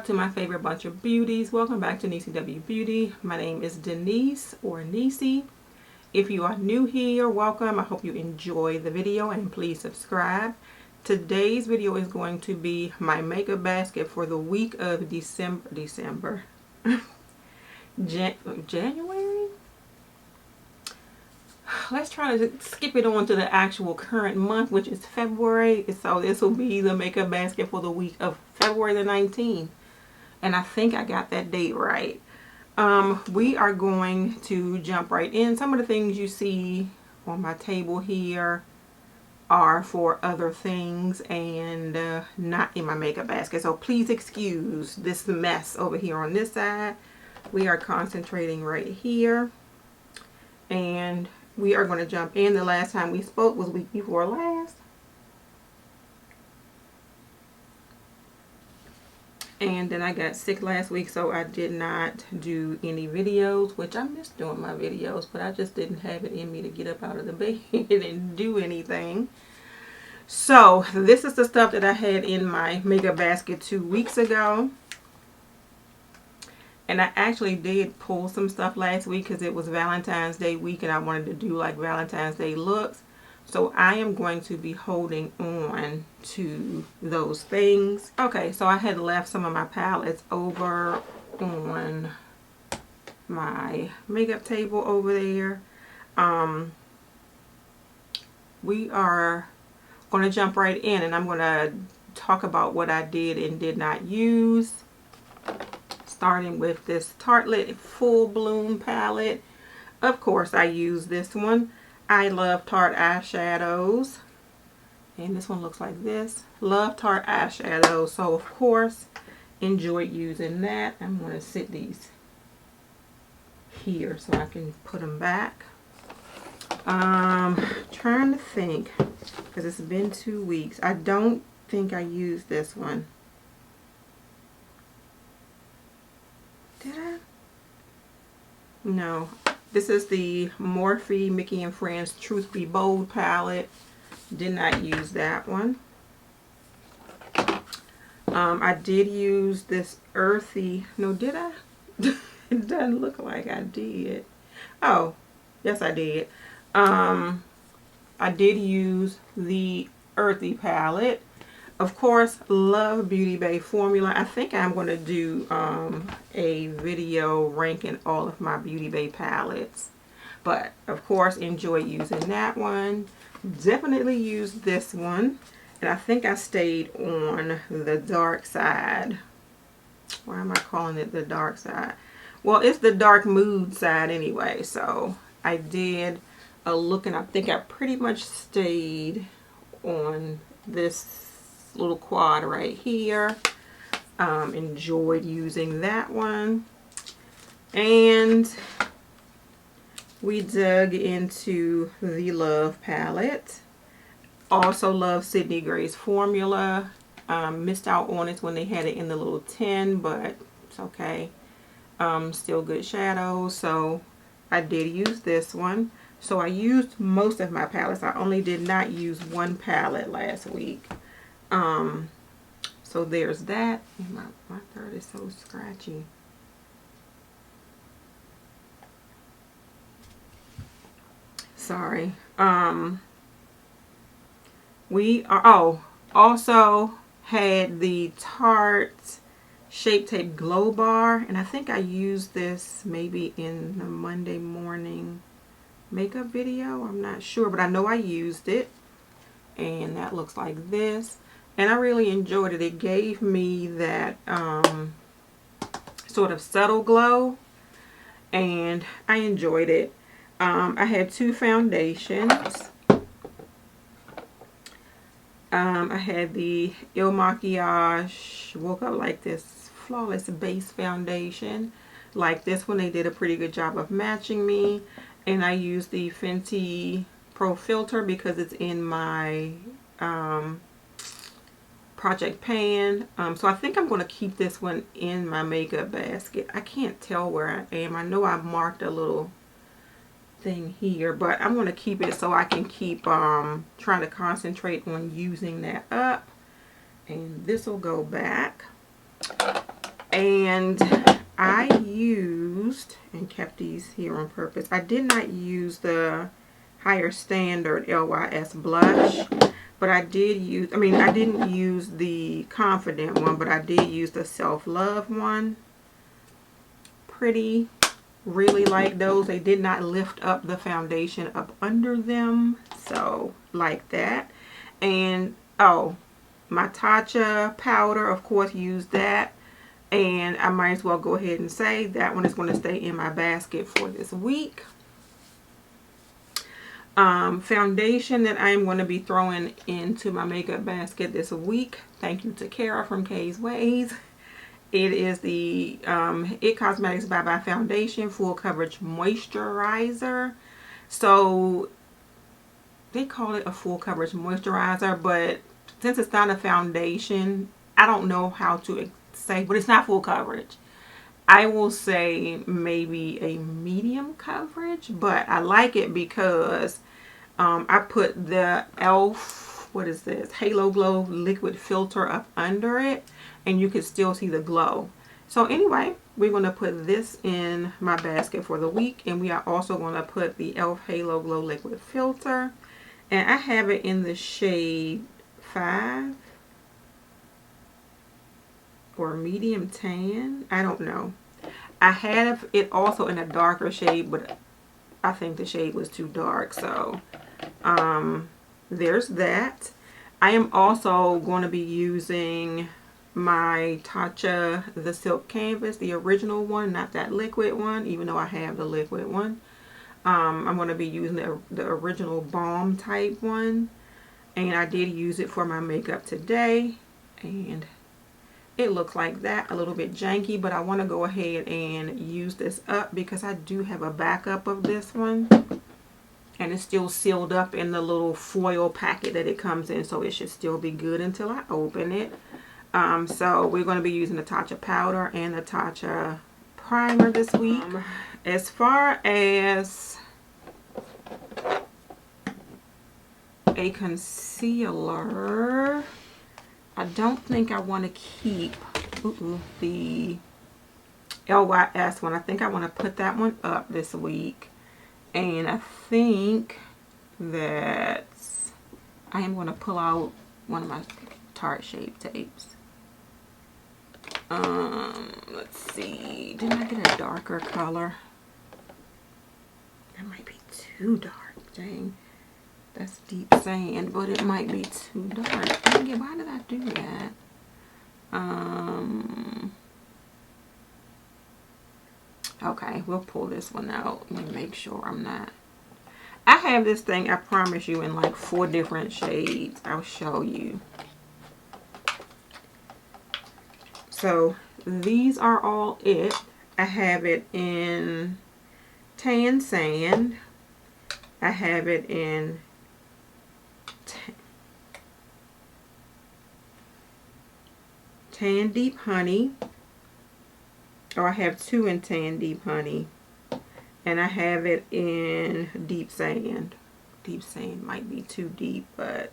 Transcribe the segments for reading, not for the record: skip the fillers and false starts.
to my favorite bunch of beauties. Welcome back to Niecy W Beauty. My name is Denise or Niecy. If you are new here, welcome. I hope you enjoy the video and please subscribe. Today's video is going to be my makeup basket for the week of January. Let's try to skip it on to the actual current month, which is February. So this will be the makeup basket for the week of February the 19th. And I think I got that date right. We are going to jump right in. Some of the things you see on my table here are for other things and not in my makeup basket. So please excuse this mess over here on this side. We are concentrating right here. And we are going to jump in. The last time we spoke was week before last. And then I got sick last week, so I did not do any videos, which I miss doing my videos, but I just didn't have it in me to get up out of the bed and do anything. So this is the stuff that I had in my makeup basket 2 weeks ago. And I actually did pull some stuff last week because it was Valentine's Day week and I wanted to do like Valentine's Day looks. So I am going to be holding on to those things. Okay, so I had left some of my palettes over on my makeup table over there. We are going to jump right in and I'm going to talk about what I did and did not use. Starting with this Tarte Full Bloom palette. Of course, I use this one. I love Tarte eyeshadows. And this one looks like this. Love Tarte eyeshadows. So, of course, enjoyed using that. I'm going to sit these here so I can put them back. Trying to think. Because it's been 2 weeks. I don't think I used this one. Did I? No. This is the Morphe Mickey and Friends Truth Be Bold palette. Did not use that one. I did use this earthy. No, did I? It doesn't look like I did. Oh, yes I did. I did use the earthy palette. Of course, love Beauty Bay formula. I think I'm going to do a video ranking all of my Beauty Bay palettes. But, of course, enjoy using that one. Definitely use this one. And I think I stayed on the dark side. Why am I calling it the dark side? Well, it's the dark mood side anyway. So, I did a look and I think I pretty much stayed on this little quad right here. Enjoyed using that one. And we dug into the Love palette. Also love Sydney Gray's formula. Missed out on it when they had it in the little tin, but it's okay. Still good shadows. So I did use this one. So I used most of my palettes. I only did not use one palette last week. So there's that. And my throat is so scratchy. Sorry. We are, also had the Tarte Shape Tape Glow Bar. And I think I used this maybe in the Monday morning makeup video. I'm not sure, but I know I used it. And that looks like this. And I really enjoyed it. It gave me that sort of subtle glow. And I enjoyed it. I had two foundations. I had the Il Makiage Woke Up Like This Flawless Base Foundation. Like this one, they did a pretty good job of matching me. And I used the Fenty Pro Filter because it's in my project pan. So I think I'm going to keep this one in my makeup basket. I can't tell where I am. I know I marked a little thing here, but I'm going to keep it so I can keep trying to concentrate on using that up. And this will go back. And I used, and kept these here on purpose, I did not use the Higher Standard LYS blush, but I did use, I didn't use the Confident one, but I did use the Self Love one. Pretty. Really like those. They did not lift up the foundation up under them, so like that. And oh, my Tatcha powder, of course, used that. And I might as well go ahead and say that one is going to stay in my basket for this week. Foundation that I'm going to be throwing into my makeup basket this week. Thank you to Kara from Kay's Ways. It is the It Cosmetics Bye Bye Foundation Full Coverage Moisturizer. So they call it a full coverage moisturizer, but since it's not a foundation, I don't know how to say, but it's not full coverage. I will say maybe a medium coverage, but I like it because I put the e.l.f. what is this? Halo Glow liquid filter up under it, and you can still see the glow. So anyway, we're going to put this in my basket for the week, and we are also going to put the e.l.f. Halo Glow liquid filter, and I have it in the shade 5 or medium tan. I don't know. I have it also in a darker shade, but I think the shade was too dark, so there's that. I am also going to be using my Tatcha the Silk Canvas, the original one, not that liquid one, even though I have the liquid one. I'm going to be using the original balm type one, and I did use it for my makeup today, and it looks like that, a little bit janky, but I want to go ahead and use this up because I do have a backup of this one, and it's still sealed up in the little foil packet that it comes in, so it should still be good until I open it. So we're going to be using the Tatcha powder and the Tatcha primer this week. As far as a concealer, I don't think I want to keep the LYS one. I think I want to put that one up this week. And I think that I am going to pull out one of my Tarte Shape Tapes. Let's see. Didn't I get a darker color? That might be too dark. Dang. That's deep sand, but it might be too dark. Dang it, why did I do that? Okay, we'll pull this one out. Let me make sure I'm not. I have this thing, I promise you, in like 4 different shades. I'll show you. So these are all it. I have it in Tan Sand. I have it in Tan Deep Honey. Oh, I have 2 in Tan Deep Honey. And I have it in Deep Sand. Deep Sand might be too deep, but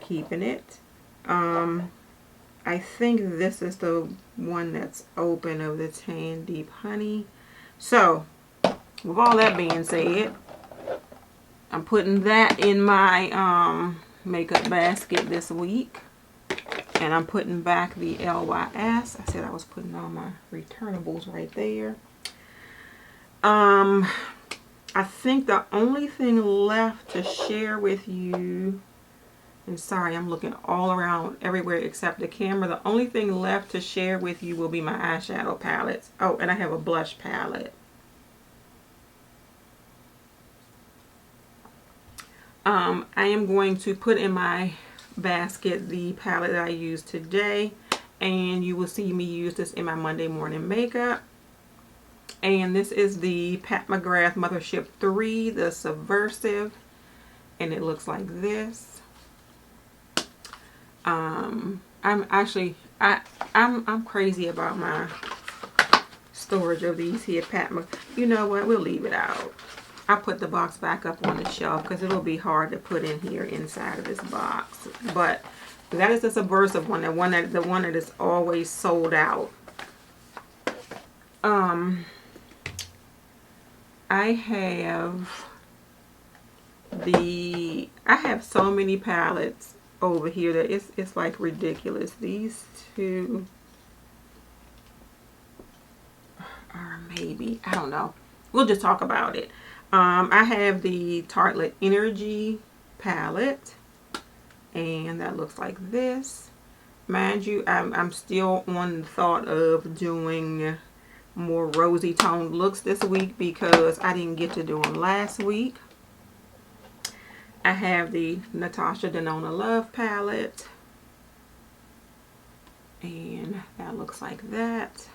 keeping it. I think this is the one that's open of the Tan Deep Honey. So, with all that being said, I'm putting that in my makeup basket this week. And I'm putting back the LYS. I said I was putting all my returnables right there. I think the only thing left to share with you, and sorry, I'm looking all around everywhere except the camera. The only thing left to share with you will be my eyeshadow palettes. Oh, and I have a blush palette. I am going to put in my basket the palette that I used today, and you will see me use this in my Monday morning makeup. And this is the Pat McGrath Mothership 3, the Subversive, and it looks like this. I'm crazy about my storage of these here Pat McGrath. You know what, we'll leave it out. I'll put the box back up on the shelf because it'll be hard to put in here inside of this box. But that is the Subversive one, the one that is always sold out. I have so many palettes over here that it's like ridiculous. These two are maybe, I don't know. We'll just talk about it. I have the Tarte Energy palette, and that looks like this. Mind you, I'm still on the thought of doing more rosy toned looks this week because I didn't get to do them last week. I have the Natasha Denona Love palette, and that looks like that.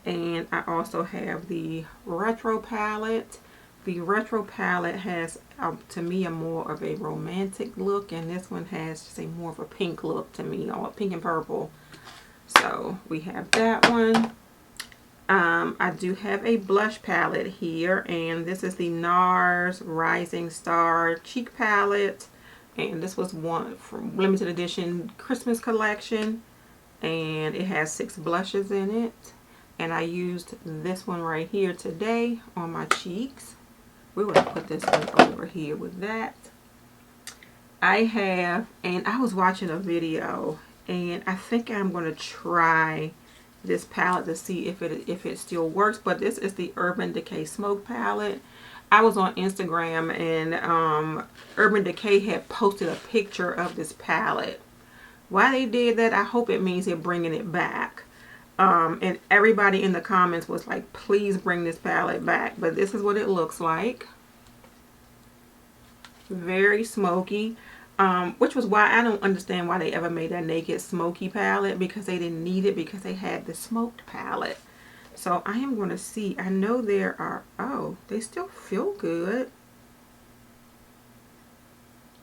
And I also have the Retro palette. The Retro palette has, to me, a more of a romantic look, and this one has just a more of a pink look to me, all pink and purple. So we have that one. I do have a blush palette here, and this is the NARS Rising Star Cheek Palette, and this was one from limited edition Christmas collection, and it has 6 blushes in it, and I used this one right here today on my cheeks. We're going to put this one over here with that. I have, and I was watching a video, and I think I'm going to try this palette to see if it still works. But this is the Urban Decay Smoke palette. I was on Instagram, and Urban Decay had posted a picture of this palette. Why they did that, I hope it means they're bringing it back. And everybody in the comments was like, please bring this palette back. But this is what it looks like. Very smoky. Which was why I don't understand why they ever made that Naked Smoky palette, because they didn't need it, because they had the smoked palette. So I am going to see. I know there are, oh, they still feel good.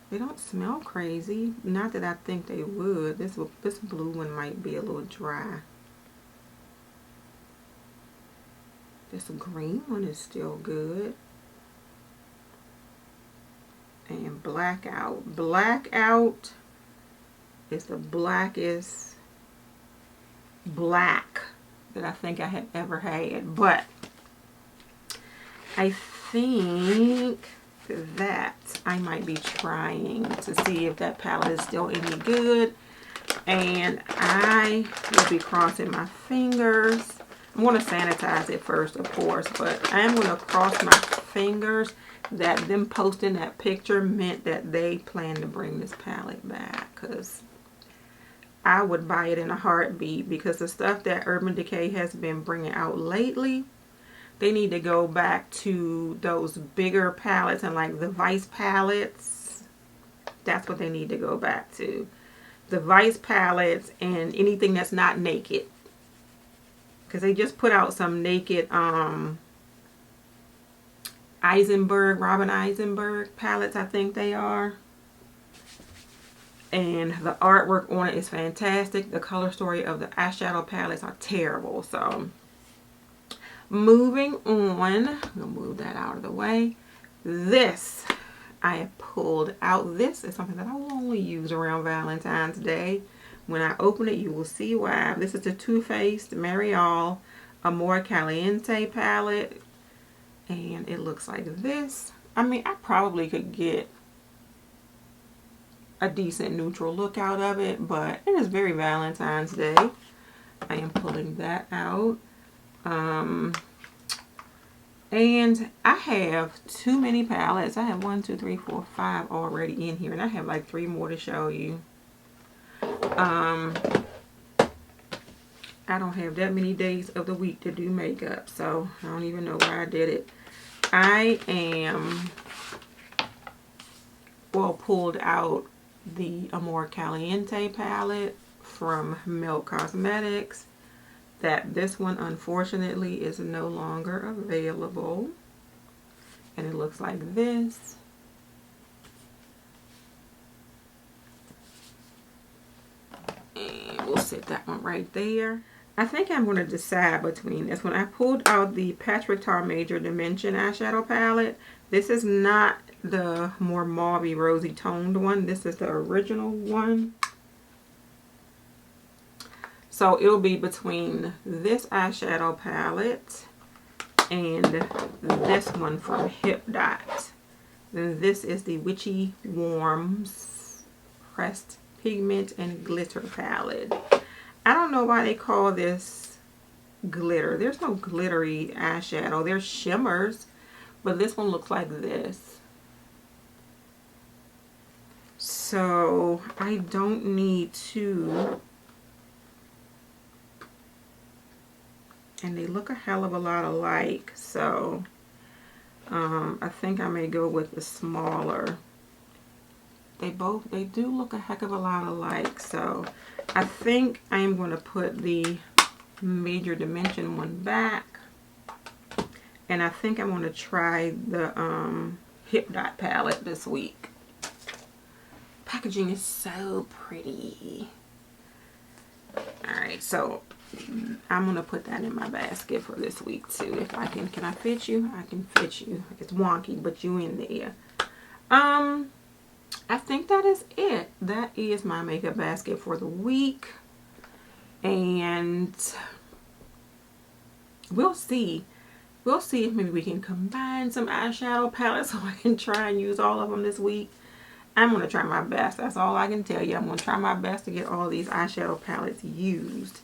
They don't smell crazy. Not that I think they would. This blue one might be a little dry. This green one is still good. And Blackout. Blackout is the blackest black that I think I have ever had. But I think that I might be trying to see if that palette is still any good. And I will be crossing my fingers. I'm going to sanitize it first, of course, but I am going to cross my fingers that them posting that picture meant that they plan to bring this palette back, because I would buy it in a heartbeat, because the stuff that Urban Decay has been bringing out lately, they need to go back to those bigger palettes, and like the Vice palettes, that's what they need to go back to. The Vice palettes and anything that's not Naked, because they just put out some Naked Robin Eisenberg palettes, I think they are. And the artwork on it is fantastic. The color story of the eyeshadow palettes are terrible. So, moving on. I'm going to move that out of the way. This, I have pulled out. This is something that I will only use around Valentine's Day. When I open it, you will see why. This is the Too Faced Marial Amor Caliente palette. And it looks like this. I mean, I probably could get a decent neutral look out of it, but it is very Valentine's Day. I am pulling that out. And I have too many palettes. I have 1, 2, 3, 4, 5 already in here, and I have like 3 more to show you. I don't have that many days of the week to do makeup, so I don't even know why I did it. I am, well, pulled out the Amor Caliente palette from Milk Cosmetics. This one, unfortunately, is no longer available. And it looks like this. And we'll set that one right there. I think I'm going to decide between this one. I pulled out the Patrick Tar Major Dimension eyeshadow palette. This is not the more mauvey rosy toned one. This is the original one. So it'll be between this eyeshadow palette and this one from Hip Dot. Then this is the Witchy Warms Pressed Pigment and Glitter palette. I don't know why they call this glitter. There's no glittery eyeshadow. There's shimmers, but this one looks like this. So I don't need to. And they look a hell of a lot alike. So I think I may go with the smaller. They do look a heck of a lot alike. So I think I am going to put the Major Dimension one back. And I think I'm going to try the Hip Dot palette this week. Packaging is so pretty. Alright, so I'm going to put that in my basket for this week too. If I can I fit you? I can fit you. It's wonky, but you in there. I think that is it. That is my makeup basket for the week. And we'll see. We'll see if maybe we can combine some eyeshadow palettes so I can try and use all of them this week. I'm going to try my best. That's all I can tell you. I'm going to try my best to get all these eyeshadow palettes used.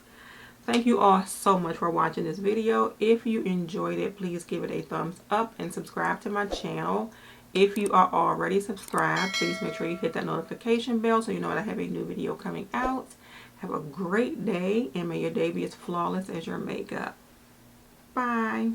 Thank you all so much for watching this video. If you enjoyed it, please give it a thumbs up and subscribe to my channel. If you are already subscribed, please make sure you hit that notification bell so you know that I have a new video coming out. Have a great day, and may your day be as flawless as your makeup. Bye.